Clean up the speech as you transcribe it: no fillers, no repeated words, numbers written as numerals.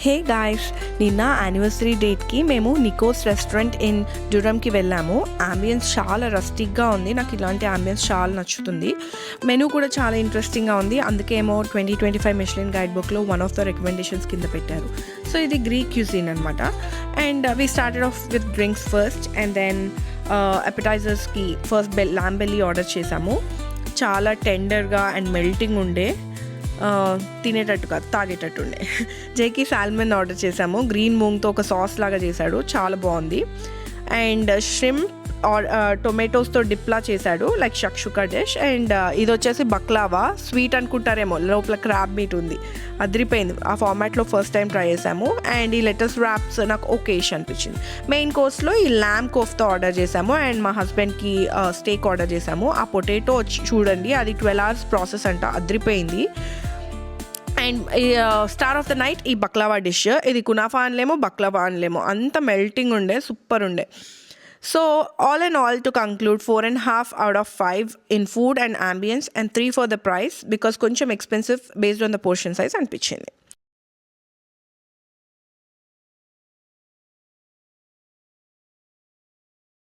Hey guys, నిన్న anniversary డేట్కి మేము నికోస్ రెస్టారెంట్ ఇన్ డ్యూరమ్కి వెళ్ళాము. అంబియన్స్ చాలా రస్టిక్గా ఉంది. నాకు ఇలాంటి అంబియన్స్ చాలా నచ్చుతుంది. మెనూ కూడా చాలా ఇంట్రెస్టింగ్గా ఉంది. అందుకేమో 2025 మిషలిన్ గైడ్ బుక్లో వన్ ఆఫ్ ద రికమెండేషన్స్ కింద పెట్టారు. సో ఇది గ్రీక్ క్యూజిన్ అనమాట. And we started off with drinks first and then అపెటైజర్స్కి ఫస్ట్ ల్యాంబ్ బెల్లీ ఆర్డర్ చేసాము. చాలా టెండర్గా అండ్ మెల్టింగ్ ఉండే, తినేటట్టు కాదు తాగేటట్టు ఉండే. జైకి సాల్మన్ ఆర్డర్ చేసాము. గ్రీన్ మూంగ్తో ఒక సాస్ లాగా చేశాడు, చాలా బాగుంది. అండ్ షింప్ టొమాటోస్తో డిప్లా చేశాడు, లైక్ షక్షుకా డిష్. అండ్ ఇది వచ్చేసి బక్లావా, స్వీట్ అనుకుంటారేమో, లోపల క్రాబ్ మీట్ ఉంది, అదిరిపోయింది. ఆ ఫార్మాట్లో ఫస్ట్ టైం ట్రై చేసాము. అండ్ ఈ లెటర్స్ ర్యాప్స్ నాకు ఓకేష్ అనిపించింది. మెయిన్ కోర్స్లో ఈ ల్యామ్ కోఫ్తా ఆర్డర్ చేసాము అండ్ మా హస్బెండ్కి స్టేక్ ఆర్డర్ చేసాము. ఆ పొటాటో చూడండి, అది 12 hours ప్రాసెస్ అంట, అదిరిపోయింది. And star of the night ఈ బక్లావా డిష్. ఇది కునాఫా అనలేమో బక్లావా అనలేమో, అంత మెల్టింగ్ ఉండే, సూపర్ ఉండే. So all and all to conclude 4.5 out of 5 in food and ambience and 3 for the price, because కొంచెం expensive based on the portion size అనిపించింది.